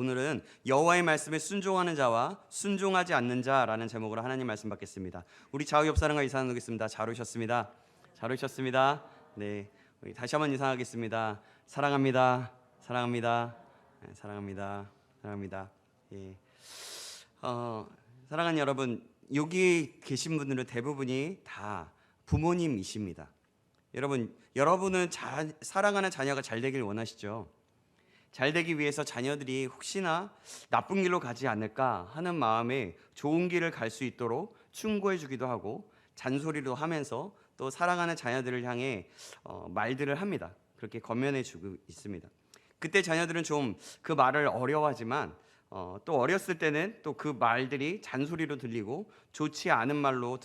오늘은 여호와의 말씀에 순종하는 자와 순종하지 않는 자라는 제목으로 하나님 말씀 받겠습니다. 우리 좌우 옆 사람과 인사 나누겠습니다. 잘 오셨습니다. 잘 오셨습니다. 네, 우리 다시 한번 인사하겠습니다. 사랑합니다. 사랑합니다. 네, 사랑합니다. 사랑합니다. 예. 사랑하는 여러분, 여기 계신 분들은 대부분이 다 부모님이십니다. 여러분은 사랑하는 자녀가 잘 되길 원하시죠? 잘 되기 위해서 자녀들이 혹시나 나쁜 길로 가지 않을까 하는 마음에 좋은 길을 갈 수 있도록 충고해 주기도 하고 잔소리도 하면서 또 사랑하는 자녀들을 향해 말들을 합니다. 그렇게 권면해 주고 있습니다. 그때 자녀들은 좀 그 말을 어려워하지만 또 어렸을 때는 또 그 말들이 잔소리로 들리고 좋지 않은 말로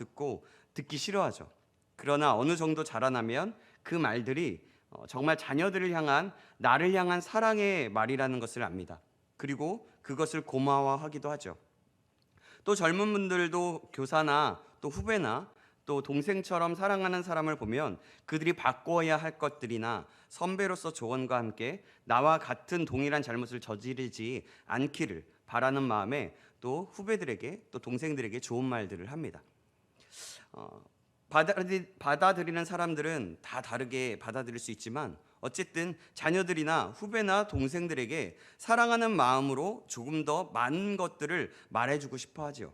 듣기 싫어하죠. 그러나 어느 정도 자라나면 그 말들이 정말 자녀들을 향한 나를 향한 사랑의 말이라는 것을 압니다. 그리고 그것을 고마워하기도 하죠. 또 젊은 분들도 교사나 또 후배나 또 동생처럼 사랑하는 사람을 보면 그들이 바꿔야 할 것들이나 선배로서 조언과 함께 나와 같은 동일한 잘못을 저지르지 않기를 바라는 마음에 또 후배들에게 또 동생들에게 좋은 말들을 합니다. 받아들이는 사람들은 다 다르게 받아들일 수 있지만 어쨌든 자녀들이나 후배나 동생들에게 사랑하는 마음으로 조금 더 많은 것들을 말해주고 싶어 하죠.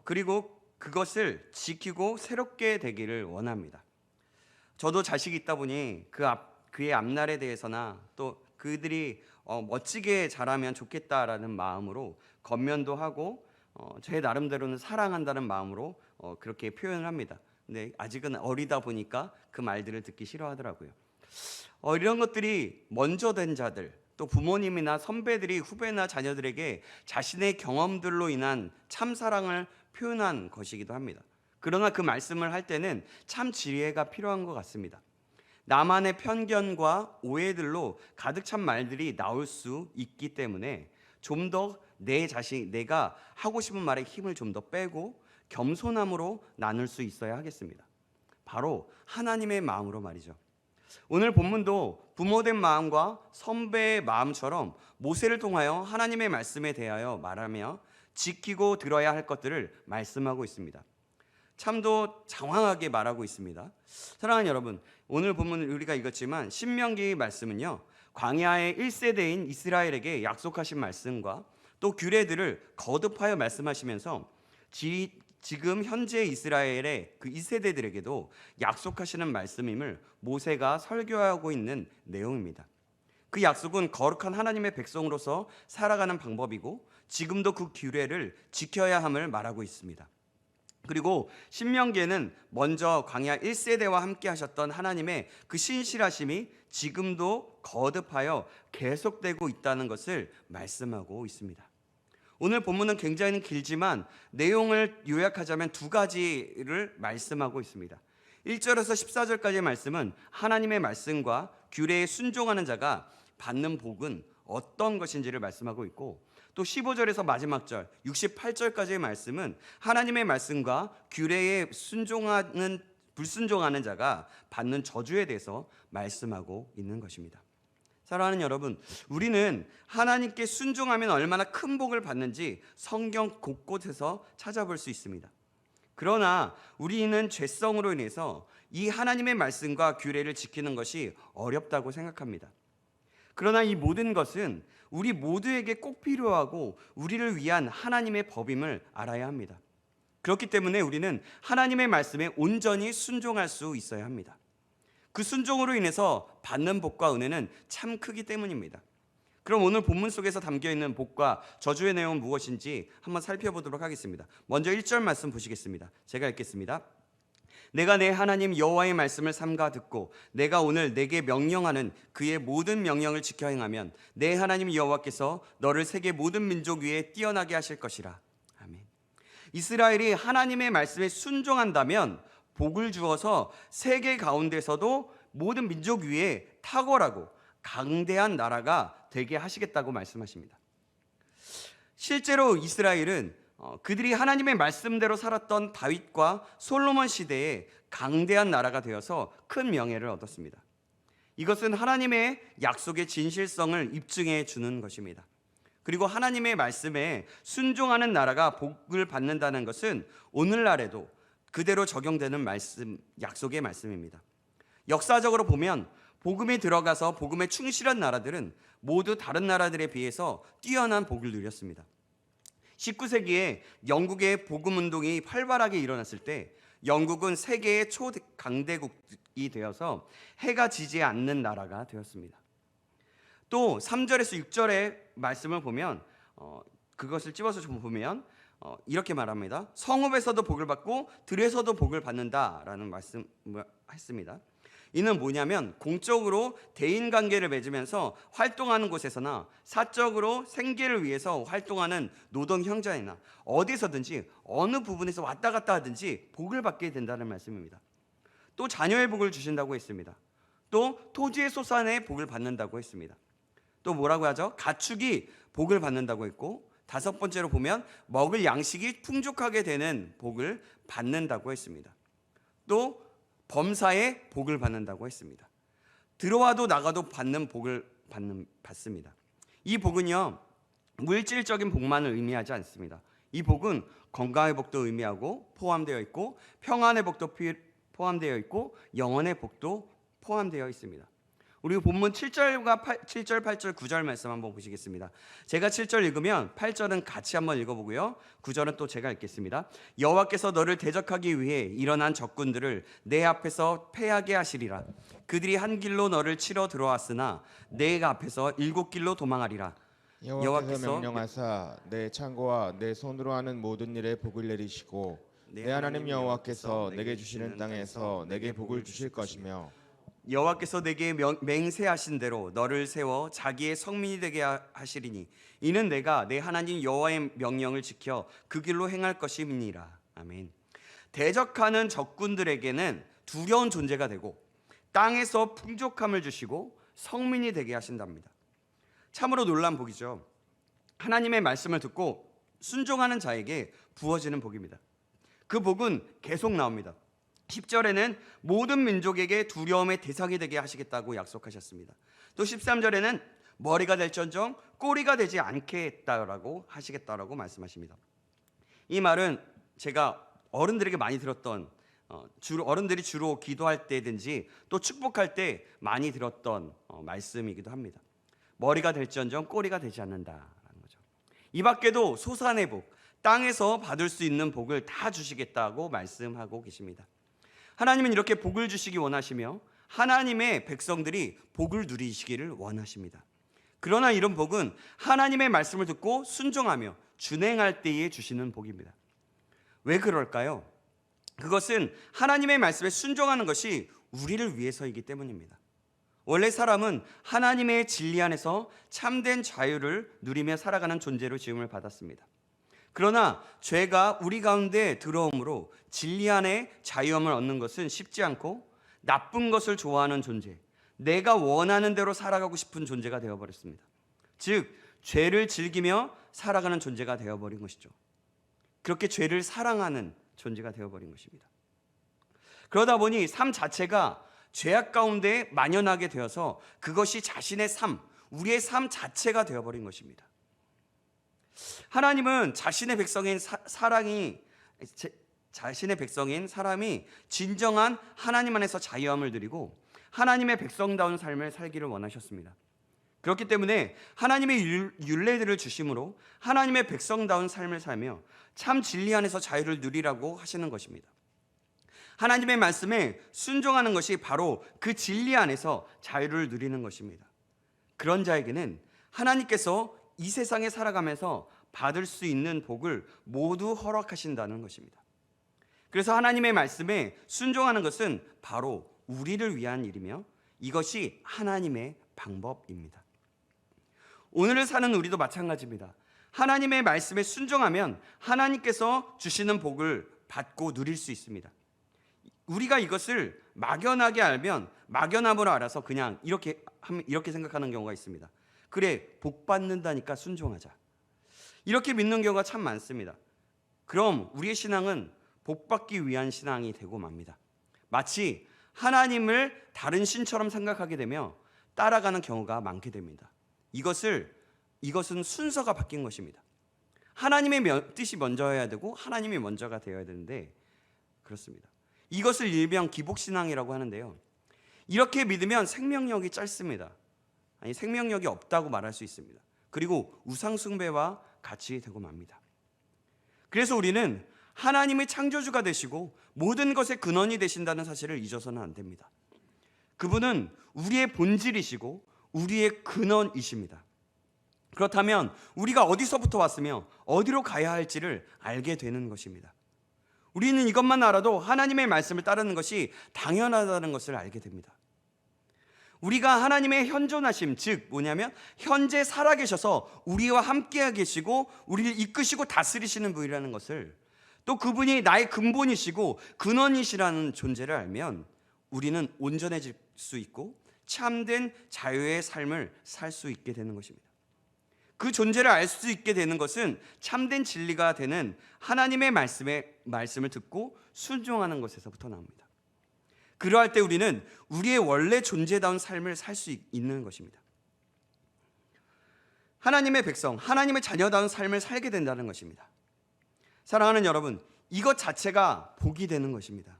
그리고 그것을 지키고 새롭게 되기를 원합니다. 저도 자식이 있다 보니 그의 앞날에 대해서나 또 그들이 멋지게 자라면 좋겠다라는 마음으로 권면도 하고 제 나름대로는 사랑한다는 마음으로 그렇게 표현을 합니다. 근데 아직은 어리다 보니까 그 말들을 듣기 싫어하더라고요. 이런 것들이 먼저 된 자들, 또 부모님이나 선배들이 후배나 자녀들에게 자신의 경험들로 인한 참 사랑을 표현한 것이기도 합니다. 그러나 그 말씀을 할 때는 참 지혜가 필요한 것 같습니다. 나만의 편견과 오해들로 가득 찬 말들이 나올 수 있기 때문에 좀 더 내가 하고 싶은 말에 힘을 좀 더 빼고 겸손함으로 나눌 수 있어야 하겠습니다. 바로 하나님의 마음으로 말이죠. 오늘 본문도 부모된 마음과 선배의 마음처럼 모세를 통하여 하나님의 말씀에 대하여 말하며 지키고 들어야 할 것들을 말씀하고 있습니다. 참도 장황하게 말하고 있습니다. 사랑하는 여러분, 오늘 본문을 우리가 읽었지만 신명기 말씀은요, 광야의 1세대인 이스라엘에게 약속하신 말씀과 또 규례들을 거듭하여 말씀하시면서 지금 현재 이스라엘의 그 2세대들에게도 약속하시는 말씀임을 모세가 설교하고 있는 내용입니다. 그 약속은 거룩한 하나님의 백성으로서 살아가는 방법이고 지금도 그 규례를 지켜야 함을 말하고 있습니다. 그리고 신명기에는 먼저 광야 1세대와 함께 하셨던 하나님의 그 신실하심이 지금도 거듭하여 계속되고 있다는 것을 말씀하고 있습니다. 오늘 본문은 굉장히 길지만 내용을 요약하자면 두 가지를 말씀하고 있습니다. 1절에서 14절까지의 말씀은 하나님의 말씀과 규례에 순종하는 자가 받는 복은 어떤 것인지를 말씀하고 있고, 또 15절에서 마지막 절 68절까지의 말씀은 하나님의 말씀과 규례에 불순종하는 자가 받는 저주에 대해서 말씀하고 있는 것입니다. 사랑하는 여러분, 우리는 하나님께 순종하면 얼마나 큰 복을 받는지 성경 곳곳에서 찾아볼 수 있습니다. 그러나 우리는 죄성으로 인해서 이 하나님의 말씀과 규례를 지키는 것이 어렵다고 생각합니다. 그러나 이 모든 것은 우리 모두에게 꼭 필요하고 우리를 위한 하나님의 법임을 알아야 합니다. 그렇기 때문에 우리는 하나님의 말씀에 온전히 순종할 수 있어야 합니다. 그 순종으로 인해서 받는 복과 은혜는 참 크기 때문입니다. 그럼 오늘 본문 속에서 담겨있는 복과 저주의 내용은 무엇인지 한번 살펴보도록 하겠습니다. 먼저 1절 말씀 보시겠습니다. 제가 읽겠습니다. 내가 내 하나님 여호와의 말씀을 삼가 듣고 내가 오늘 내게 명령하는 그의 모든 명령을 지켜 행하면 내 하나님 여호와께서 너를 세계 모든 민족 위에 뛰어나게 하실 것이라. 아멘. 이스라엘이 하나님의 말씀에 순종한다면 복을 주어서 세계 가운데서도 모든 민족 위에 탁월하고 강대한 나라가 되게 하시겠다고 말씀하십니다. 실제로 이스라엘은 그들이 하나님의 말씀대로 살았던 다윗과 솔로몬 시대에 강대한 나라가 되어서 큰 명예를 얻었습니다. 이것은 하나님의 약속의 진실성을 입증해 주는 것입니다. 그리고 하나님의 말씀에 순종하는 나라가 복을 받는다는 것은 오늘날에도 그대로 적용되는 말씀, 약속의 말씀입니다. 역사적으로 보면 복음에 들어가서 복음에 충실한 나라들은 모두 다른 나라들에 비해서 뛰어난 복을 누렸습니다. 19세기에 영국의 복음 운동이 활발하게 일어났을 때 영국은 세계의 초강대국이 되어서 해가 지지 않는 나라가 되었습니다. 또 3절에서 6절의 말씀을 보면 그것을 찝어서 좀 보면 이렇게 말합니다. 성읍에서도 복을 받고 들에서도 복을 받는다라는 말씀을 했습니다. 이는 뭐냐면 공적으로 대인관계를 맺으면서 활동하는 곳에서나 사적으로 생계를 위해서 활동하는 노동 현장이나 어디서든지 어느 부분에서 왔다 갔다 하든지 복을 받게 된다는 말씀입니다. 또 자녀의 복을 주신다고 했습니다. 또 토지의 소산의 복을 받는다고 했습니다. 또 뭐라고 하죠? 가축이 복을 받는다고 했고, 다섯 번째로 보면 먹을 양식이 풍족하게 되는 복을 받는다고 했습니다. 또 범사에 복을 받는다고 했습니다. 들어와도 나가도 받는 복을 받습니다. 이 복은요, 물질적인 복만을 의미하지 않습니다. 이 복은 건강의 복도 의미하고 포함되어 있고, 평안의 복도 포함되어 있고, 영혼의 복도 포함되어 있습니다. 우리 본문 7절, 8절, 9절 말씀 한번 보시겠습니다. 제가 7절 읽으면 8절은 같이 한번 읽어보고요, 9절은 또 제가 읽겠습니다. 여호와께서 너를 대적하기 위해 일어난 적군들을 내 앞에서 패하게 하시리라. 그들이 한 길로 너를 치러 들어왔으나 내 앞에서 7길로 도망하리라. 여호와께서 명령하사 내 창고와 내 손으로 하는 모든 일에 복을 내리시고 내 하나님 여호와께서 내게 주시는 땅에서 내게 복을 주실 것이며, 여호와께서 내게 맹세하신 대로 너를 세워 자기의 성민이 되게 하시리니 이는 내가 내 하나님 여호와의 명령을 지켜 그 길로 행할 것임이니라. 아멘. 대적하는 적군들에게는 두려운 존재가 되고 땅에서 풍족함을 주시고 성민이 되게 하신답니다. 참으로 놀라운 복이죠. 하나님의 말씀을 듣고 순종하는 자에게 부어지는 복입니다. 그 복은 계속 나옵니다. 10절에는 모든 민족에게 두려움의 대상이 되게 하시겠다고 약속하셨습니다. 또 13절에는 머리가 될지언정 꼬리가 되지 않겠다라고 하시겠다라고 말씀하십니다. 이 말은 제가 어른들에게 많이 들었던, 어른들이 주로 기도할 때든지 또 축복할 때 많이 들었던 말씀이기도 합니다. 머리가 될지언정 꼬리가 되지 않는다라는 거죠. 이 밖에도 소산의 복, 땅에서 받을 수 있는 복을 다 주시겠다고 말씀하고 계십니다. 하나님은 이렇게 복을 주시기 원하시며 하나님의 백성들이 복을 누리시기를 원하십니다. 그러나 이런 복은 하나님의 말씀을 듣고 순종하며 준행할 때에 주시는 복입니다. 왜 그럴까요? 그것은 하나님의 말씀에 순종하는 것이 우리를 위해서이기 때문입니다. 원래 사람은 하나님의 진리 안에서 참된 자유를 누리며 살아가는 존재로 지음을 받았습니다. 그러나 죄가 우리 가운데 들어옴으로 진리 안에 자유함을 얻는 것은 쉽지 않고 나쁜 것을 좋아하는 존재, 내가 원하는 대로 살아가고 싶은 존재가 되어버렸습니다. 즉 죄를 즐기며 살아가는 존재가 되어버린 것이죠. 그렇게 죄를 사랑하는 존재가 되어버린 것입니다. 그러다 보니 삶 자체가 죄악 가운데 만연하게 되어서 그것이 자신의 삶, 우리의 삶 자체가 되어버린 것입니다. 하나님은 자신의 백성인 사람이 진정한 하나님 안에서 자유함을 누리고 하나님의 백성다운 삶을 살기를 원하셨습니다. 그렇기 때문에 하나님의 율례들을 주심으로 하나님의 백성다운 삶을 살며 참 진리 안에서 자유를 누리라고 하시는 것입니다. 하나님의 말씀에 순종하는 것이 바로 그 진리 안에서 자유를 누리는 것입니다. 그런 자에게는 하나님께서 이 세상에 살아가면서 받을 수 있는 복을 모두 허락하신다는 것입니다. 그래서 하나님의 말씀에 순종하는 것은 바로 우리를 위한 일이며 이것이 하나님의 방법입니다. 오늘을 사는 우리도 마찬가지입니다. 하나님의 말씀에 순종하면 하나님께서 주시는 복을 받고 누릴 수 있습니다. 우리가 이것을 막연하게 알면 막연함으로 알아서 그냥 이렇게 생각하는 경우가 있습니다. 그래, 복 받는다니까 순종하자. 이렇게 믿는 경우가 참 많습니다. 그럼 우리의 신앙은 복 받기 위한 신앙이 되고 맙니다. 마치 하나님을 다른 신처럼 생각하게 되며 따라가는 경우가 많게 됩니다. 이것을 이것은 순서가 바뀐 것입니다. 하나님의 뜻이 먼저여야 되고 하나님이 먼저가 되어야 되는데 그렇습니다. 이것을 일명 기복신앙이라고 하는데요. 이렇게 믿으면 생명력이 짧습니다. 아니, 생명력이 없다고 말할 수 있습니다. 그리고 우상숭배와 같이 되고 맙니다. 그래서 우리는 하나님의 창조주가 되시고 모든 것의 근원이 되신다는 사실을 잊어서는 안 됩니다. 그분은 우리의 본질이시고 우리의 근원이십니다. 그렇다면 우리가 어디서부터 왔으며 어디로 가야 할지를 알게 되는 것입니다. 우리는 이것만 알아도 하나님의 말씀을 따르는 것이 당연하다는 것을 알게 됩니다. 우리가 하나님의 현존하심, 즉 뭐냐면 현재 살아계셔서 우리와 함께 계시고 우리를 이끄시고 다스리시는 분이라는 것을, 또 그분이 나의 근본이시고 근원이시라는 존재를 알면 우리는 온전해질 수 있고 참된 자유의 삶을 살 수 있게 되는 것입니다. 그 존재를 알 수 있게 되는 것은 참된 진리가 되는 하나님의 말씀을 듣고 순종하는 것에서부터 나옵니다. 그러할 때 우리는 우리의 원래 존재다운 삶을 살 수 있는 것입니다. 하나님의 백성, 하나님의 자녀다운 삶을 살게 된다는 것입니다. 사랑하는 여러분, 이것 자체가 복이 되는 것입니다.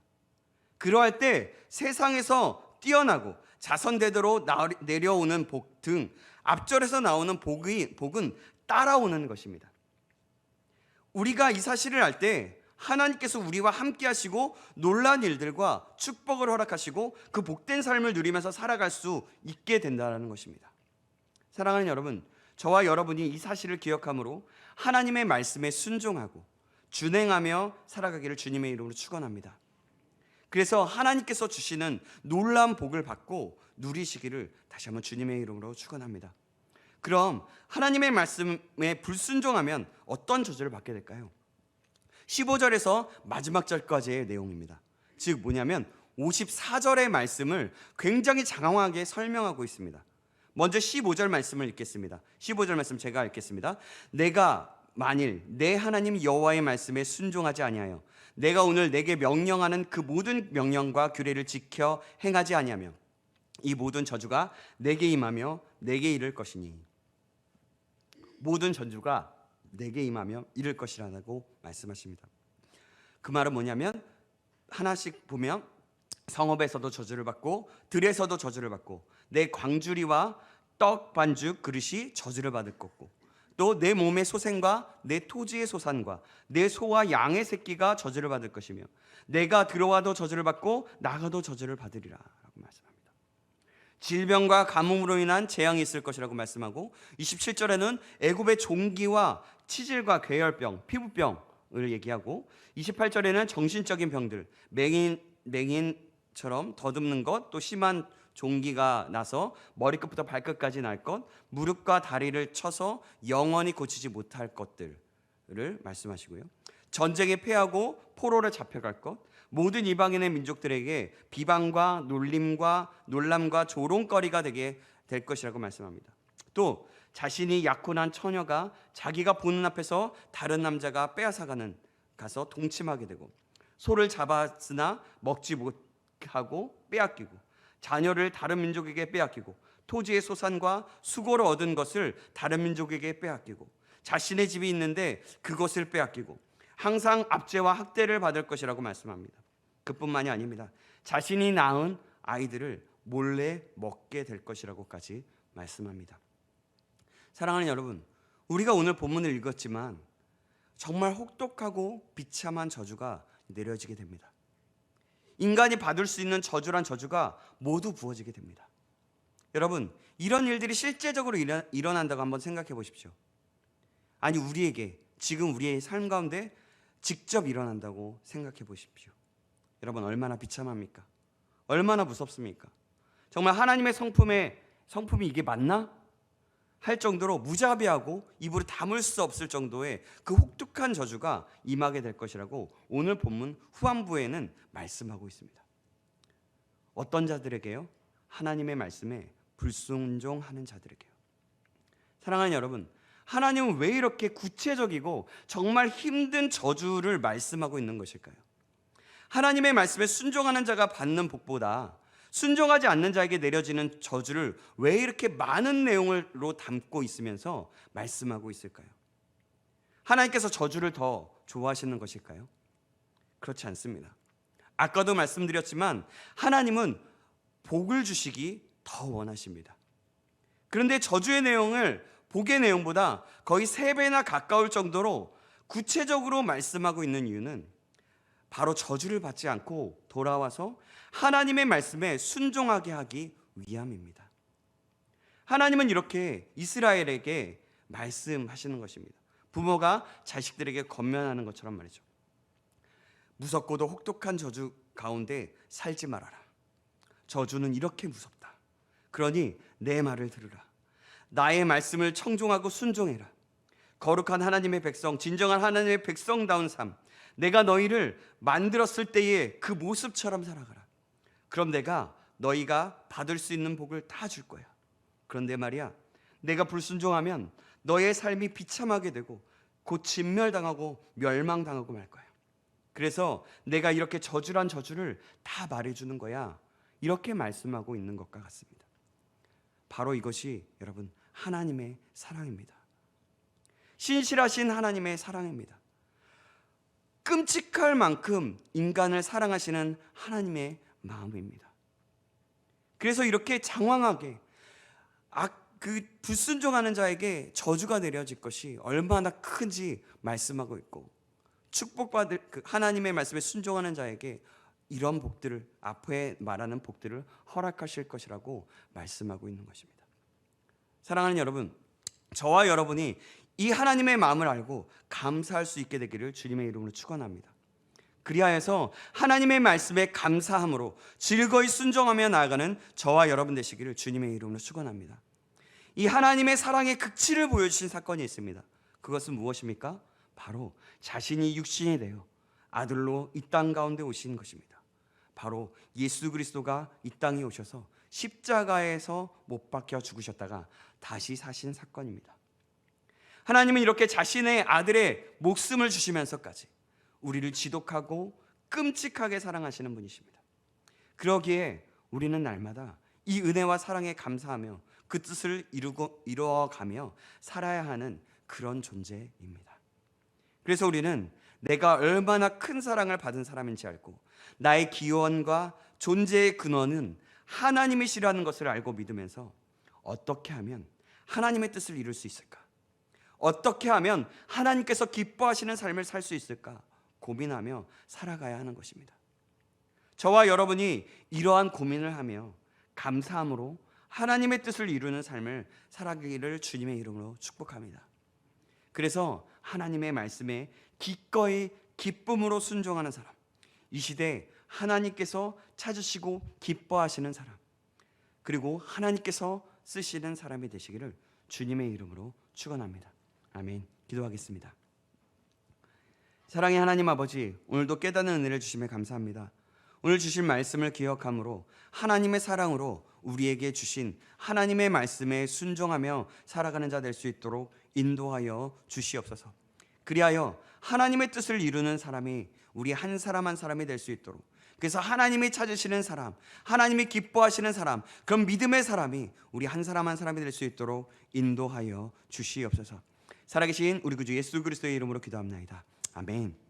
그러할 때 세상에서 뛰어나고 자선대대로 내려오는 복 등 앞절에서 나오는 복은 따라오는 것입니다. 우리가 이 사실을 알 때 하나님께서 우리와 함께 하시고 놀라운 일들과 축복을 허락하시고 그 복된 삶을 누리면서 살아갈 수 있게 된다는 것입니다. 사랑하는 여러분, 저와 여러분이 이 사실을 기억함으로 하나님의 말씀에 순종하고 준행하며 살아가기를 주님의 이름으로 축원합니다. 그래서 하나님께서 주시는 놀라운 복을 받고 누리시기를 다시 한번 주님의 이름으로 축원합니다. 그럼 하나님의 말씀에 불순종하면 어떤 저주를 받게 될까요? 15절에서 마지막 절까지의 내용입니다. 즉 뭐냐면 54절의 말씀을 굉장히 장황하게 설명하고 있습니다. 먼저 15절 말씀을 읽겠습니다. 15절 말씀 제가 읽겠습니다. 내가 만일 내 하나님 여호와의 말씀에 순종하지 아니하여 내가 오늘 내게 명령하는 그 모든 명령과 규례를 지켜 행하지 아니하며 이 모든 저주가 내게 임하며 내게 이를 것이니, 모든 저주가 내게 임하며 이를 것이라고 말씀하십니다. 그 말은 뭐냐면 하나씩 보면 성읍에서도 저주를 받고 들에서도 저주를 받고 내 광주리와 떡 반죽 그릇이 저주를 받을 거고, 또 내 몸의 소생과 내 토지의 소산과 내 소와 양의 새끼가 저주를 받을 것이며 내가 들어와도 저주를 받고 나가도 저주를 받으리라 라고 말씀합니다. 질병과 가뭄으로 인한 재앙이 있을 것이라고 말씀하고 27절에는 애굽의 종기와 치질과 괴혈병, 피부병을 얘기하고 28절에는 정신적인 병들, 맹인처럼 더듬는 것, 또 심한 종기가 나서 머리끝부터 발끝까지 날 것, 무릎과 다리를 쳐서 영원히 고치지 못할 것들을 말씀하시고요. 전쟁에 패하고 포로를 잡혀갈 것, 모든 이방인의 민족들에게 비방과 놀림과 놀람과 조롱거리가 되게 될 것이라고 말씀합니다. 또 자신이 약혼한 처녀가 자기가 보는 앞에서 다른 남자가 빼앗아가는 가서 동침하게 되고, 소를 잡았으나 먹지 못하고 빼앗기고, 자녀를 다른 민족에게 빼앗기고, 토지의 소산과 수고로 얻은 것을 다른 민족에게 빼앗기고, 자신의 집이 있는데 그것을 빼앗기고 항상 압제와 학대를 받을 것이라고 말씀합니다. 그뿐만이 아닙니다. 자신이 낳은 아이들을 몰래 먹게 될 것이라고까지 말씀합니다. 사랑하는 여러분, 우리가 오늘 본문을 읽었지만 정말 혹독하고 비참한 저주가 내려지게 됩니다. 인간이 받을 수 있는 저주란 저주가 모두 부어지게 됩니다. 여러분, 이런 일들이 실제적으로 일어난다고 한번 생각해 보십시오. 아니, 우리에게 지금 우리의 삶 가운데 직접 일어난다고 생각해 보십시오. 여러분, 얼마나 비참합니까? 얼마나 무섭습니까? 정말 하나님의 성품이 이게 맞나? 할 정도로 무자비하고 입으로 담을 수 없을 정도의 그 혹독한 저주가 임하게 될 것이라고 오늘 본문 후반부에는 말씀하고 있습니다. 어떤 자들에게요? 하나님의 말씀에 불순종하는 자들에게요. 사랑하는 여러분, 하나님은 왜 이렇게 구체적이고 정말 힘든 저주를 말씀하고 있는 것일까요? 하나님의 말씀에 순종하는 자가 받는 복보다 순종하지 않는 자에게 내려지는 저주를 왜 이렇게 많은 내용으로 담고 있으면서 말씀하고 있을까요? 하나님께서 저주를 더 좋아하시는 것일까요? 그렇지 않습니다. 아까도 말씀드렸지만 하나님은 복을 주시기 더 원하십니다. 그런데 저주의 내용을 복의 내용보다 거의 3배나 가까울 정도로 구체적으로 말씀하고 있는 이유는 바로 저주를 받지 않고 돌아와서 하나님의 말씀에 순종하게 하기 위함입니다. 하나님은 이렇게 이스라엘에게 말씀하시는 것입니다. 부모가 자식들에게 권면하는 것처럼 말이죠. 무섭고도 혹독한 저주 가운데 살지 말아라. 저주는 이렇게 무섭다. 그러니 내 말을 들으라. 나의 말씀을 청종하고 순종해라. 거룩한 하나님의 백성, 진정한 하나님의 백성다운 삶, 내가 너희를 만들었을 때의 그 모습처럼 살아가라. 그럼 내가 너희가 받을 수 있는 복을 다 줄 거야. 그런데 말이야, 내가 불순종하면 너의 삶이 비참하게 되고 곧 진멸당하고 멸망당하고 말 거야. 그래서 내가 이렇게 저주란 저주를 다 말해주는 거야. 이렇게 말씀하고 있는 것과 같습니다. 바로 이것이 여러분 하나님의 사랑입니다. 신실하신 하나님의 사랑입니다. 끔찍할 만큼 인간을 사랑하시는 하나님의 마음입니다. 그래서 이렇게 장황하게 불순종하는 자에게 저주가 내려질 것이 얼마나 큰지 말씀하고 있고, 축복받을 하나님의 말씀에 순종하는 자에게 이런 복들을, 앞에 말하는 복들을 허락하실 것이라고 말씀하고 있는 것입니다. 사랑하는 여러분, 저와 여러분이 이 하나님의 마음을 알고 감사할 수 있게 되기를 주님의 이름으로 축원합니다. 그리하여서 하나님의 말씀에 감사함으로 즐거이 순종하며 나아가는 저와 여러분 되시기를 주님의 이름으로 축원합니다. 이 하나님의 사랑의 극치를 보여주신 사건이 있습니다. 그것은 무엇입니까? 바로 자신이 육신이 되어 아들로 이 땅 가운데 오신 것입니다. 바로 예수 그리스도가 이 땅에 오셔서 십자가에서 못 박혀 죽으셨다가 다시 사신 사건입니다. 하나님은 이렇게 자신의 아들의 목숨을 주시면서까지 우리를 지독하고 끔찍하게 사랑하시는 분이십니다. 그러기에 우리는 날마다 이 은혜와 사랑에 감사하며 그 뜻을 이루어가며 살아야 하는 그런 존재입니다. 그래서 우리는 내가 얼마나 큰 사랑을 받은 사람인지 알고 나의 기원과 존재의 근원은 하나님이시라는 것을 알고 믿으면서 어떻게 하면 하나님의 뜻을 이룰 수 있을까? 어떻게 하면 하나님께서 기뻐하시는 삶을 살 수 있을까? 고민하며 살아가야 하는 것입니다. 저와 여러분이 이러한 고민을 하며 감사함으로 하나님의 뜻을 이루는 삶을 살아가기를 주님의 이름으로 축복합니다. 그래서 하나님의 말씀에 기꺼이 기쁨으로 순종하는 사람, 이 시대에 하나님께서 찾으시고 기뻐하시는 사람, 그리고 하나님께서 쓰시는 사람이 되시기를 주님의 이름으로 축원합니다. 아멘. 기도하겠습니다. 사랑의 하나님 아버지, 오늘도 깨닫는 은혜를 주심에 감사합니다. 오늘 주신 말씀을 기억함으로 하나님의 사랑으로 우리에게 주신 하나님의 말씀에 순종하며 살아가는 자 될 수 있도록 인도하여 주시옵소서. 그리하여 하나님의 뜻을 이루는 사람이 우리 한 사람 한 사람이 될 수 있도록, 그래서 하나님이 찾으시는 사람, 하나님이 기뻐하시는 사람, 그런 믿음의 사람이 우리 한 사람 한 사람이 될 수 있도록 인도하여 주시옵소서. 살아계신 우리 구주 예수 그리스도의 이름으로 기도합나이다. 아멘.